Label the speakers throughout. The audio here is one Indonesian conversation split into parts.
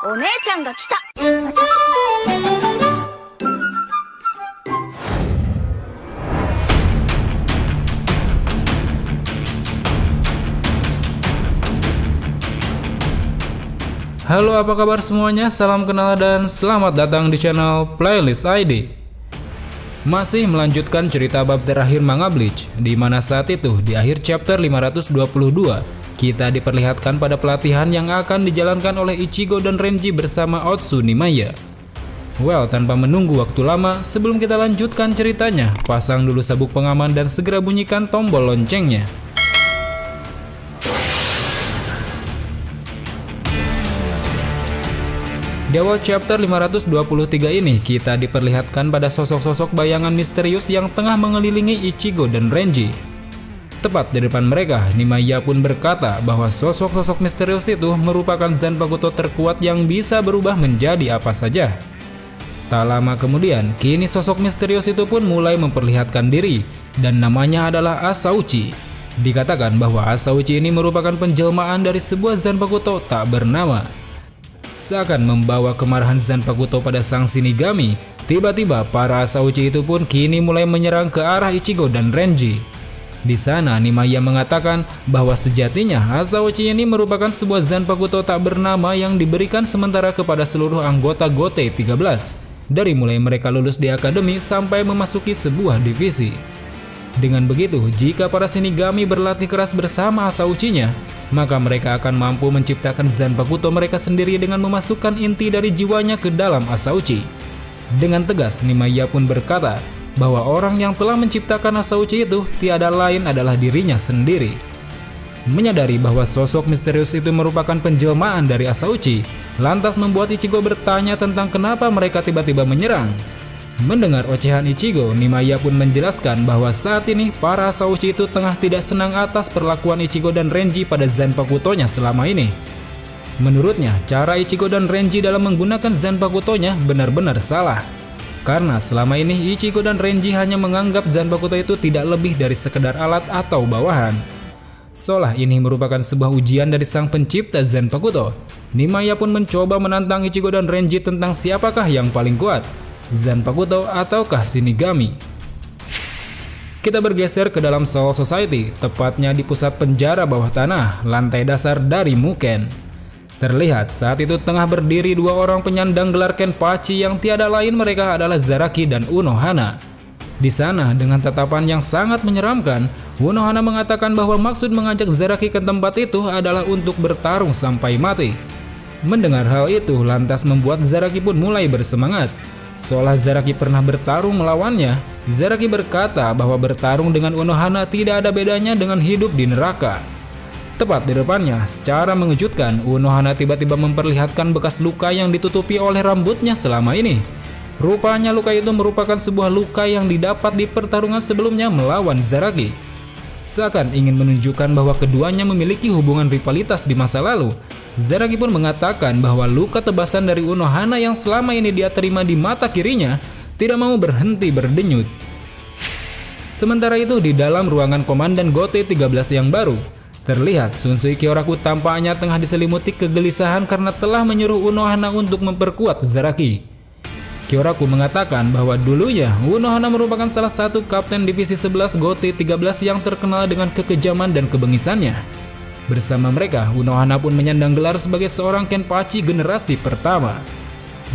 Speaker 1: お姉ちゃんが来た。
Speaker 2: Halo, apa kabar semuanya? Salam kenal dan selamat datang di channel Playlist ID. Masih melanjutkan cerita bab terakhir manga Bleach, di mana saat itu di akhir chapter 522 kita diperlihatkan pada pelatihan yang akan dijalankan oleh Ichigo dan Renji bersama Otsune Maya. Well, tanpa menunggu waktu lama, sebelum kita lanjutkan ceritanya, pasang dulu sabuk pengaman dan segera bunyikan tombol loncengnya. Di awal chapter 523 ini, kita diperlihatkan pada sosok-sosok bayangan misterius yang tengah mengelilingi Ichigo dan Renji. Tepat di depan mereka, Nimaiya pun berkata bahwa sosok-sosok misterius itu merupakan Zanpakuto terkuat yang bisa berubah menjadi apa saja. Tak lama kemudian, kini sosok misterius itu pun mulai memperlihatkan diri, dan namanya adalah Asauchi. Dikatakan bahwa Asauchi ini merupakan penjelmaan dari sebuah Zanpakuto tak bernama. Seakan membawa kemarahan Zanpakuto pada sang Shinigami, tiba-tiba para Asauchi itu pun kini mulai menyerang ke arah Ichigo dan Renji. Di sana Nimaiya mengatakan bahwa sejatinya Asauchi ini merupakan sebuah Zanpakuto tak bernama yang diberikan sementara kepada seluruh anggota Gote 13, dari mulai mereka lulus di akademi sampai memasuki sebuah divisi. Dengan begitu, jika para Shinigami berlatih keras bersama Asauchi-nya, maka mereka akan mampu menciptakan Zanpakuto mereka sendiri dengan memasukkan inti dari jiwanya ke dalam Asauchi. Dengan tegas, Nimaiya pun berkata bahwa orang yang telah menciptakan Asauchi itu tiada lain adalah dirinya sendiri. Menyadari bahwa sosok misterius itu merupakan penjelmaan dari Asauchi, lantas membuat Ichigo bertanya tentang kenapa mereka tiba-tiba menyerang. Mendengar ocehan Ichigo, Nimaiya pun menjelaskan bahwa saat ini para Asauchi itu tengah tidak senang atas perlakuan Ichigo dan Renji pada Zanpakuto-nya selama ini. Menurutnya, cara Ichigo dan Renji dalam menggunakan Zanpakuto-nya benar-benar salah. Karena selama ini Ichigo dan Renji hanya menganggap Zanpakuto itu tidak lebih dari sekedar alat atau bawahan. Seolah ini merupakan sebuah ujian dari sang pencipta Zanpakuto. Nimaiya pun mencoba menantang Ichigo dan Renji tentang siapakah yang paling kuat, Zanpakuto ataukah Shinigami. Kita bergeser ke dalam Soul Society, tepatnya di pusat penjara bawah tanah, lantai dasar dari Muken. Terlihat saat itu tengah berdiri dua orang penyandang gelar Kenpachi yang tiada lain mereka adalah Zaraki dan Unohana. Di sana dengan tatapan yang sangat menyeramkan, Unohana mengatakan bahwa maksud mengajak Zaraki ke tempat itu adalah untuk bertarung sampai mati. Mendengar hal itu lantas membuat Zaraki pun mulai bersemangat. Seolah Zaraki pernah bertarung melawannya, Zaraki berkata bahwa bertarung dengan Unohana tidak ada bedanya dengan hidup di neraka. Tepat di depannya, secara mengejutkan, Unohana tiba-tiba memperlihatkan bekas luka yang ditutupi oleh rambutnya selama ini. Rupanya luka itu merupakan sebuah luka yang didapat di pertarungan sebelumnya melawan Zaraki. Seakan ingin menunjukkan bahwa keduanya memiliki hubungan rivalitas di masa lalu, Zaraki pun mengatakan bahwa luka tebasan dari Unohana yang selama ini dia terima di mata kirinya tidak mau berhenti berdenyut. Sementara itu di dalam ruangan Komandan Gote 13 yang baru, terlihat Shunsui Kyoraku tampaknya tengah diselimuti kegelisahan karena telah menyuruh Unohana untuk memperkuat Zaraki. Kyoraku mengatakan bahwa dulunya Unohana merupakan salah satu kapten divisi 11 Gote 13 yang terkenal dengan kekejaman dan kebengisannya. Bersama mereka, Unohana pun menyandang gelar sebagai seorang Kenpachi generasi pertama.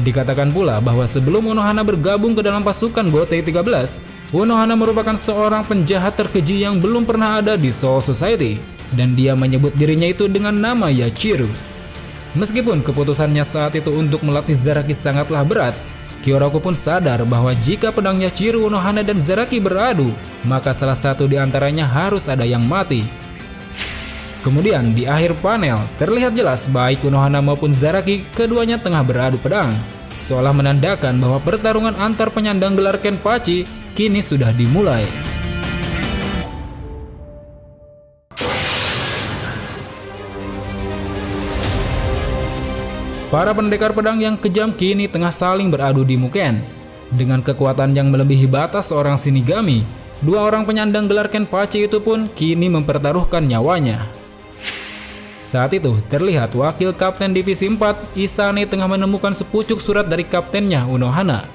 Speaker 2: Dikatakan pula bahwa sebelum Unohana bergabung ke dalam pasukan Gote 13, Unohana merupakan seorang penjahat terkeji yang belum pernah ada di Soul Society, dan dia menyebut dirinya itu dengan nama Yachiru. Meskipun keputusannya saat itu untuk melatih Zaraki sangatlah berat, Kyoraku pun sadar bahwa jika pedang Yachiru, Unohana dan Zaraki beradu, maka salah satu di antaranya harus ada yang mati. Kemudian di akhir panel, terlihat jelas baik Unohana maupun Zaraki keduanya tengah beradu pedang, seolah menandakan bahwa pertarungan antar penyandang gelar Kenpachi kini sudah dimulai. Para pendekar pedang yang kejam kini tengah saling beradu di Muken. Dengan kekuatan yang melebihi batas seorang Shinigami, dua orang penyandang gelar Kenpachi itu pun kini mempertaruhkan nyawanya. Saat itu terlihat wakil kapten divisi 4 Isane tengah menemukan sepucuk surat dari kaptennya Unohana.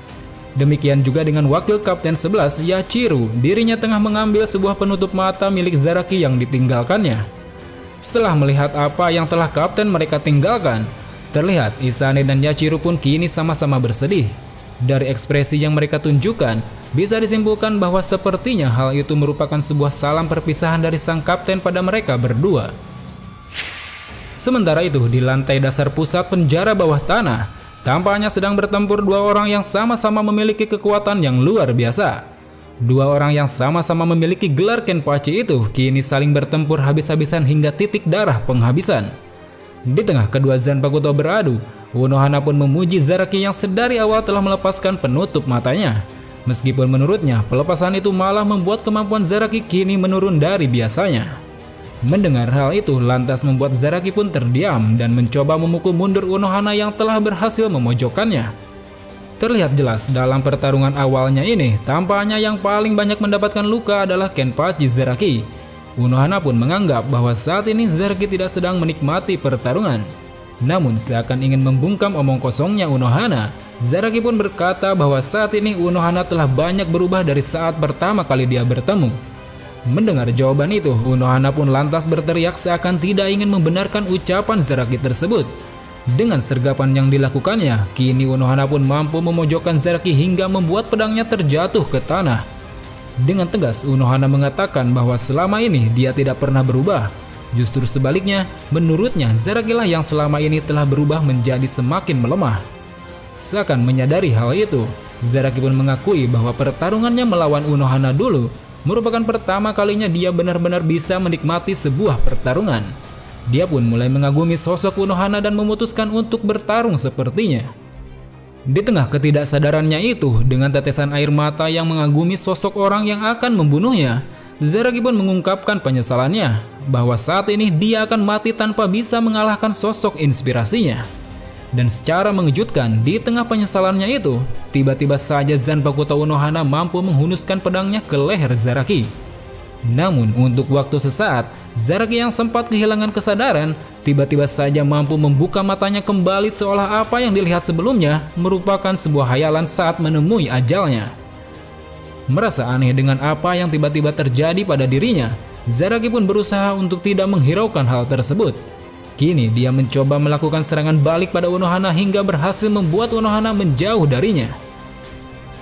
Speaker 2: Demikian juga dengan wakil kapten 11 Yachiru, dirinya tengah mengambil sebuah penutup mata milik Zaraki yang ditinggalkannya. Setelah melihat apa yang telah kapten mereka tinggalkan, terlihat Isane dan Yachiru pun kini sama-sama bersedih. Dari ekspresi yang mereka tunjukkan, bisa disimpulkan bahwa sepertinya hal itu merupakan sebuah salam perpisahan dari sang kapten pada mereka berdua. Sementara itu, di lantai dasar pusat penjara bawah tanah, tampaknya sedang bertempur dua orang yang sama-sama memiliki kekuatan yang luar biasa. Dua orang yang sama-sama memiliki gelar Kenpachi itu kini saling bertempur habis-habisan hingga titik darah penghabisan. Di tengah kedua Zanpakuto beradu, Unohana pun memuji Zaraki yang sedari awal telah melepaskan penutup matanya. Meskipun menurutnya pelepasan itu malah membuat kemampuan Zaraki kini menurun dari biasanya. Mendengar hal itu lantas membuat Zaraki pun terdiam dan mencoba memukul mundur Unohana yang telah berhasil memojokkannya. Terlihat jelas dalam pertarungan awalnya ini, tampaknya yang paling banyak mendapatkan luka adalah Kenpachi Zaraki. Unohana pun menganggap bahwa saat ini Zaraki tidak sedang menikmati pertarungan. Namun seakan ingin membungkam omong kosongnya Unohana, Zaraki pun berkata bahwa saat ini Unohana telah banyak berubah dari saat pertama kali dia bertemu. Mendengar jawaban itu, Unohana pun lantas berteriak seakan tidak ingin membenarkan ucapan Zaraki tersebut. Dengan sergapan yang dilakukannya, kini Unohana pun mampu memojokkan Zaraki hingga membuat pedangnya terjatuh ke tanah. Dengan tegas, Unohana mengatakan bahwa selama ini dia tidak pernah berubah. Justru sebaliknya, menurutnya Zaraki lah yang selama ini telah berubah menjadi semakin melemah. Seakan menyadari hal itu, Zaraki pun mengakui bahwa pertarungannya melawan Unohana dulu merupakan pertama kalinya dia benar-benar bisa menikmati sebuah pertarungan. Dia pun mulai mengagumi sosok Unohana dan memutuskan untuk bertarung sepertinya. Di tengah ketidaksadarannya itu, dengan tetesan air mata yang mengagumi sosok orang yang akan membunuhnya, Zaraki pun mengungkapkan penyesalannya bahwa saat ini dia akan mati tanpa bisa mengalahkan sosok inspirasinya. Dan secara mengejutkan, di tengah penyesalannya itu, tiba-tiba saja Zanpakuto Unohana mampu menghunuskan pedangnya ke leher Zaraki. Namun untuk waktu sesaat, Zaraki yang sempat kehilangan kesadaran, tiba-tiba saja mampu membuka matanya kembali seolah apa yang dilihat sebelumnya merupakan sebuah hayalan saat menemui ajalnya. Merasa aneh dengan apa yang tiba-tiba terjadi pada dirinya, Zaraki pun berusaha untuk tidak menghiraukan hal tersebut. Kini dia mencoba melakukan serangan balik pada Unohana hingga berhasil membuat Unohana menjauh darinya.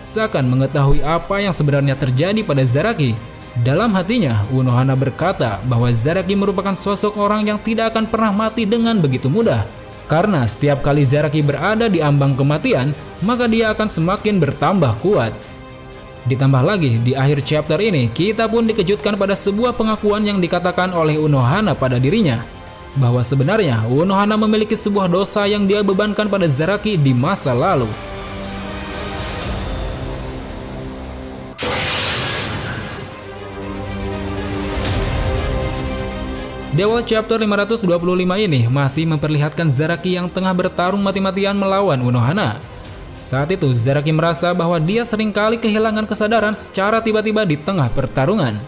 Speaker 2: Seakan mengetahui apa yang sebenarnya terjadi pada Zaraki, dalam hatinya Unohana berkata bahwa Zaraki merupakan sosok orang yang tidak akan pernah mati dengan begitu mudah. Karena setiap kali Zaraki berada di ambang kematian, maka dia akan semakin bertambah kuat. Ditambah lagi, di akhir chapter ini kita pun dikejutkan pada sebuah pengakuan yang dikatakan oleh Unohana pada dirinya, bahwa sebenarnya Unohana memiliki sebuah dosa yang dia bebankan pada Zaraki di masa lalu. Di awal chapter 525 ini masih memperlihatkan Zaraki yang tengah bertarung mati-matian melawan Unohana. Saat itu Zaraki merasa bahwa dia seringkali kehilangan kesadaran secara tiba-tiba di tengah pertarungan.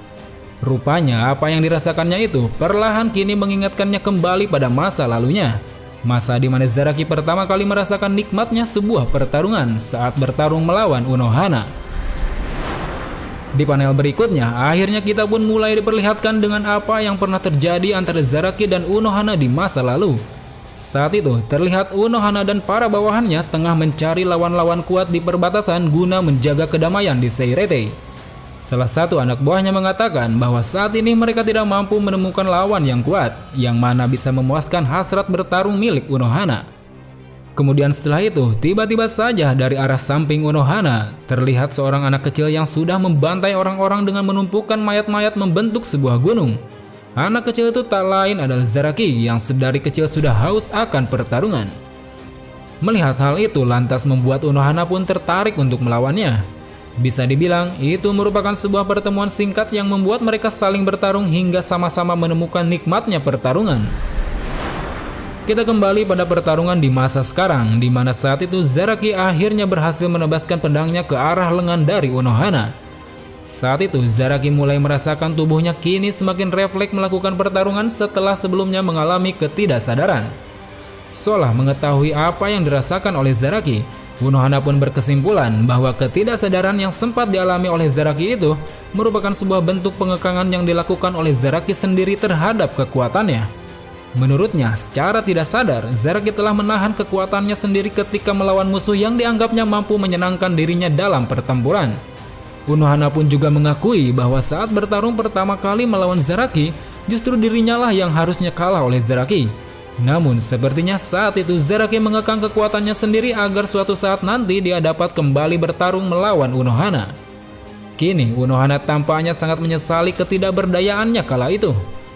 Speaker 2: Rupanya apa yang dirasakannya itu perlahan kini mengingatkannya kembali pada masa lalunya. Masa di mana Zaraki pertama kali merasakan nikmatnya sebuah pertarungan saat bertarung melawan Unohana. Di panel berikutnya, akhirnya kita pun mulai diperlihatkan dengan apa yang pernah terjadi antara Zaraki dan Unohana di masa lalu. Saat itu terlihat Unohana dan para bawahannya tengah mencari lawan-lawan kuat di perbatasan guna menjaga kedamaian di Seirete. Salah satu anak buahnya mengatakan bahwa saat ini mereka tidak mampu menemukan lawan yang kuat, yang mana bisa memuaskan hasrat bertarung milik Unohana. Kemudian setelah itu, tiba-tiba saja dari arah samping Unohana, terlihat seorang anak kecil yang sudah membantai orang-orang dengan menumpukan mayat-mayat membentuk sebuah gunung. Anak kecil itu tak lain adalah Zaraki yang sedari kecil sudah haus akan pertarungan. Melihat hal itu lantas membuat Unohana pun tertarik untuk melawannya. Bisa dibilang, itu merupakan sebuah pertemuan singkat yang membuat mereka saling bertarung hingga sama-sama menemukan nikmatnya pertarungan. Kita kembali pada pertarungan di masa sekarang, di mana saat itu Zaraki akhirnya berhasil menebaskan pedangnya ke arah lengan dari Unohana. Saat itu Zaraki mulai merasakan tubuhnya kini semakin refleks melakukan pertarungan setelah sebelumnya mengalami ketidaksadaran. Seolah mengetahui apa yang dirasakan oleh Zaraki, Unohana pun berkesimpulan bahwa ketidaksadaran yang sempat dialami oleh Zaraki itu merupakan sebuah bentuk pengekangan yang dilakukan oleh Zaraki sendiri terhadap kekuatannya. Menurutnya, secara tidak sadar, Zaraki telah menahan kekuatannya sendiri ketika melawan musuh yang dianggapnya mampu menyenangkan dirinya dalam pertempuran. Unohana pun juga mengakui bahwa saat bertarung pertama kali melawan Zaraki, justru dirinya lah yang harusnya kalah oleh Zaraki. Namun sepertinya saat itu Zaraki mengekang kekuatannya sendiri agar suatu saat nanti dia dapat kembali bertarung melawan Unohana. Kini Unohana tampaknya sangat menyesali ketidakberdayaannya kala itu,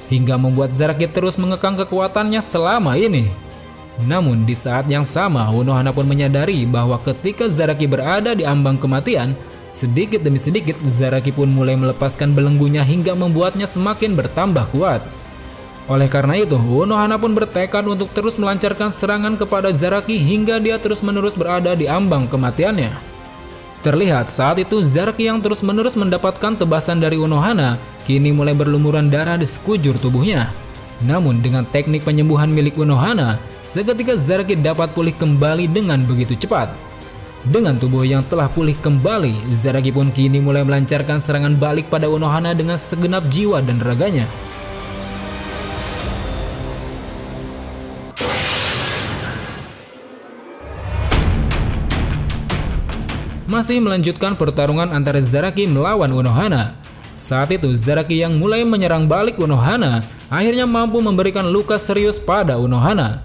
Speaker 2: hingga membuat Zaraki terus mengekang kekuatannya selama ini. Namun di saat yang sama Unohana pun menyadari bahwa ketika Zaraki berada di ambang kematian, sedikit demi sedikit Zaraki pun mulai melepaskan belenggunya hingga membuatnya semakin bertambah kuat. Oleh karena itu, Unohana pun bertekad untuk terus melancarkan serangan kepada Zaraki hingga dia terus-menerus berada di ambang kematiannya. Terlihat saat itu Zaraki yang terus-menerus mendapatkan tebasan dari Unohana kini mulai berlumuran darah di sekujur tubuhnya. Namun dengan teknik penyembuhan milik Unohana, seketika Zaraki dapat pulih kembali dengan begitu cepat. Dengan tubuh yang telah pulih kembali, Zaraki pun kini mulai melancarkan serangan balik pada Unohana dengan segenap jiwa dan raganya. Masih melanjutkan pertarungan antara Zaraki melawan Unohana. Saat itu Zaraki yang mulai menyerang balik Unohana akhirnya mampu memberikan luka serius pada Unohana.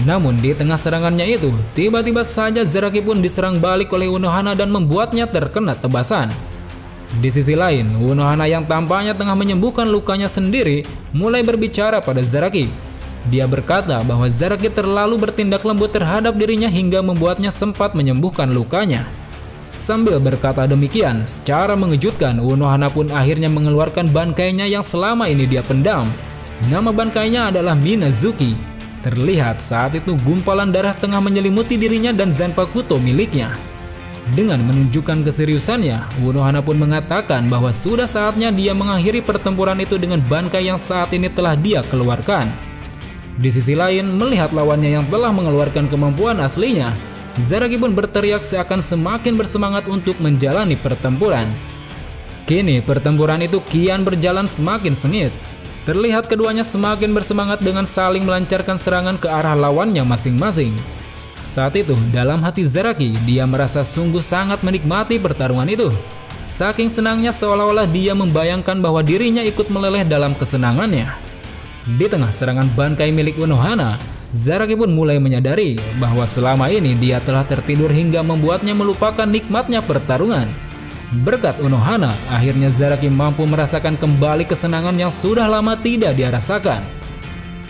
Speaker 2: Namun di tengah serangannya itu, tiba-tiba saja Zaraki pun diserang balik oleh Unohana dan membuatnya terkena tebasan. Di sisi lain, Unohana yang tampaknya tengah menyembuhkan lukanya sendiri mulai berbicara pada Zaraki. Dia berkata bahwa Zaraki terlalu bertindak lembut terhadap dirinya hingga membuatnya sempat menyembuhkan lukanya. Sambil berkata demikian, secara mengejutkan Unohana pun akhirnya mengeluarkan bangkainya yang selama ini dia pendam. Nama bangkainya adalah Minazuki. Terlihat saat itu gumpalan darah tengah menyelimuti dirinya dan Zanpakuto miliknya. Dengan menunjukkan keseriusannya, Unohana pun mengatakan bahwa sudah saatnya dia mengakhiri pertempuran itu dengan bangkai yang saat ini telah dia keluarkan. Di sisi lain, melihat lawannya yang telah mengeluarkan kemampuan aslinya, Zaraki pun berteriak seakan semakin bersemangat untuk menjalani pertempuran. Kini pertempuran itu kian berjalan semakin sengit. Terlihat keduanya semakin bersemangat dengan saling melancarkan serangan ke arah lawannya masing-masing. Saat itu dalam hati Zaraki, dia merasa sungguh sangat menikmati pertarungan itu. Saking senangnya seolah-olah dia membayangkan bahwa dirinya ikut meleleh dalam kesenangannya. Di tengah serangan bangkai milik Unohana, Zaraki pun mulai menyadari bahwa selama ini dia telah tertidur hingga membuatnya melupakan nikmatnya pertarungan. Berkat Unohana, akhirnya Zaraki mampu merasakan kembali kesenangan yang sudah lama tidak dia rasakan.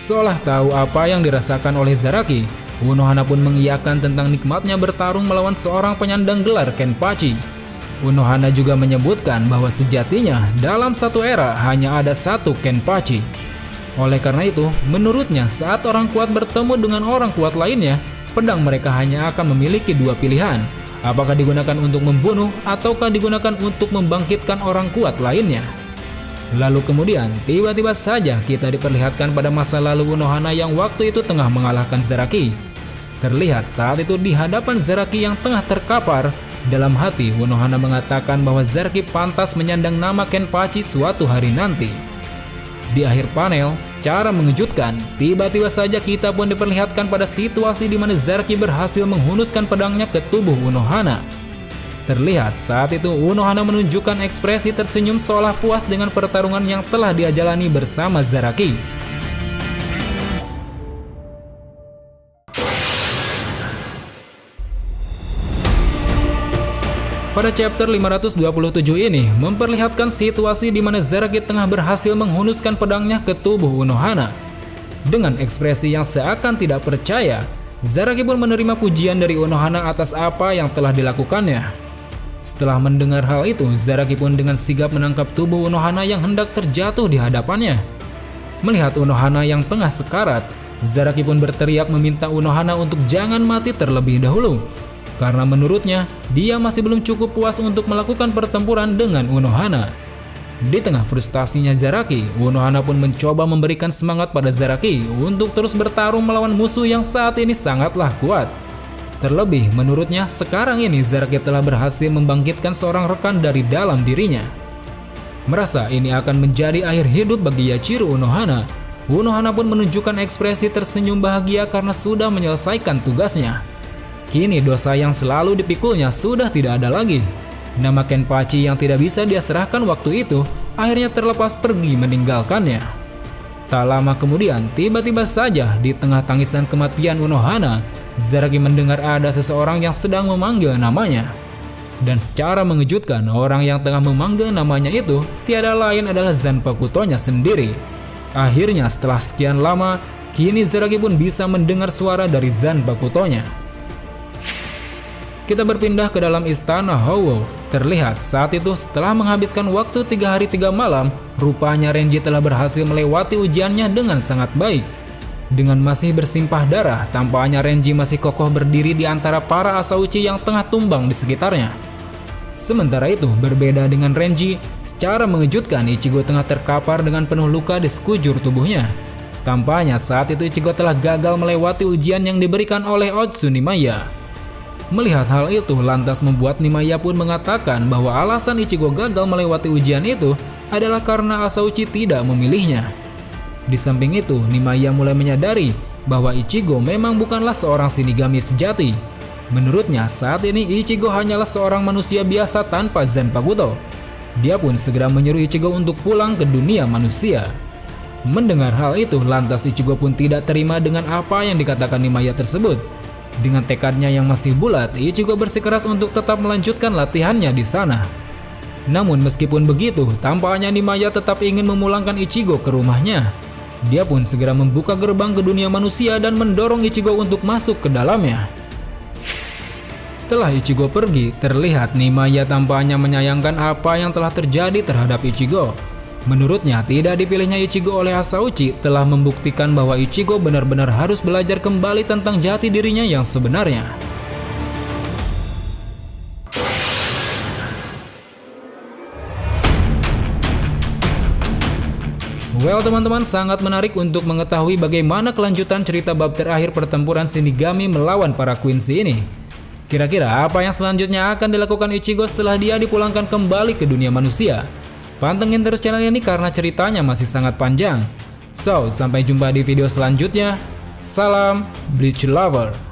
Speaker 2: Seolah tahu apa yang dirasakan oleh Zaraki, Unohana pun mengiyakan tentang nikmatnya bertarung melawan seorang penyandang gelar Kenpachi. Unohana juga menyebutkan bahwa sejatinya dalam satu era hanya ada satu Kenpachi. Oleh karena itu, menurutnya saat orang kuat bertemu dengan orang kuat lainnya, pedang mereka hanya akan memiliki dua pilihan. Apakah digunakan untuk membunuh ataukah digunakan untuk membangkitkan orang kuat lainnya. Lalu kemudian, tiba-tiba saja kita diperlihatkan pada masa lalu Unohana yang waktu itu tengah mengalahkan Zaraki. Terlihat saat itu di hadapan Zaraki yang tengah terkapar, dalam hati Unohana mengatakan bahwa Zaraki pantas menyandang nama Kenpachi suatu hari nanti. Di akhir panel, secara mengejutkan, tiba-tiba saja kita pun diperlihatkan pada situasi di mana Zaraki berhasil menghunuskan pedangnya ke tubuh Unohana. Terlihat saat itu Unohana menunjukkan ekspresi tersenyum seolah puas dengan pertarungan yang telah dia jalani bersama Zaraki. Pada chapter 527 ini memperlihatkan situasi di mana Zaraki tengah berhasil menghunuskan pedangnya ke tubuh Unohana. Dengan ekspresi yang seakan tidak percaya, Zaraki pun menerima pujian dari Unohana atas apa yang telah dilakukannya. Setelah mendengar hal itu, Zaraki pun dengan sigap menangkap tubuh Unohana yang hendak terjatuh di hadapannya. Melihat Unohana yang tengah sekarat, Zaraki pun berteriak meminta Unohana untuk jangan mati terlebih dahulu. karena menurutnya dia masih belum cukup puas untuk melakukan pertempuran dengan Unohana. Di tengah frustasinya Zaraki, Unohana pun mencoba memberikan semangat pada Zaraki untuk terus bertarung melawan musuh yang saat ini sangatlah kuat. Terlebih menurutnya sekarang ini Zaraki telah berhasil membangkitkan seorang rekan dari dalam dirinya. Merasa ini akan menjadi akhir hidup bagi Yachiru Unohana, Unohana pun menunjukkan ekspresi tersenyum bahagia karena sudah menyelesaikan tugasnya. Kini dosa yang selalu dipikulnya sudah tidak ada lagi. Nama Kenpachi yang tidak bisa dia serahkan waktu itu akhirnya terlepas pergi meninggalkannya. Tak lama kemudian, tiba-tiba saja di tengah tangisan kematian Unohana, Zaraki mendengar ada seseorang yang sedang memanggil namanya. Dan secara mengejutkan, orang yang tengah memanggil namanya itu tiada lain adalah Zanpakutonya sendiri. Akhirnya setelah sekian lama, kini Zaraki pun bisa mendengar suara dari Zanpakutonya. Kita berpindah ke dalam istana Houou. Terlihat saat itu setelah menghabiskan waktu 3 hari 3 malam, rupanya Renji telah berhasil melewati ujiannya dengan sangat baik. Dengan masih bersimpah darah, tampaknya Renji masih kokoh berdiri di antara para Asauchi yang tengah tumbang di sekitarnya. Sementara itu, berbeda dengan Renji, secara mengejutkan Ichigo tengah terkapar dengan penuh luka di sekujur tubuhnya. Tampaknya saat itu Ichigo telah gagal melewati ujian yang diberikan oleh Otsu Nimaiya. Melihat hal itu lantas membuat Nimaiya pun mengatakan bahwa alasan Ichigo gagal melewati ujian itu adalah karena Asauchi tidak memilihnya. Di samping itu, Nimaiya mulai menyadari bahwa Ichigo memang bukanlah seorang Shinigami sejati. Menurutnya saat ini Ichigo hanyalah seorang manusia biasa tanpa Zanpakuto. Dia pun segera menyuruh Ichigo untuk pulang ke dunia manusia. Mendengar hal itu lantas Ichigo pun tidak terima dengan apa yang dikatakan Nimaiya tersebut. Dengan tekadnya yang masih bulat, Ichigo bersikeras untuk tetap melanjutkan latihannya di sana. Namun meskipun begitu, tampaknya Nimaiya tetap ingin memulangkan Ichigo ke rumahnya. Dia pun segera membuka gerbang ke dunia manusia dan mendorong Ichigo untuk masuk ke dalamnya. Setelah Ichigo pergi, terlihat Nimaiya tampaknya menyayangkan apa yang telah terjadi terhadap Ichigo. Menurutnya, tidak dipilihnya Ichigo oleh Asauchi telah membuktikan bahwa Ichigo benar-benar harus belajar kembali tentang jati dirinya yang sebenarnya. Well teman-teman, sangat menarik untuk mengetahui bagaimana kelanjutan cerita bab terakhir pertempuran Shinigami melawan para Quincy ini. Kira-kira apa yang selanjutnya akan dilakukan Ichigo setelah dia dipulangkan kembali ke dunia manusia? Pantengin terus channel ini karena ceritanya masih sangat panjang. So, sampai jumpa di video selanjutnya. Salam Bleach Lover.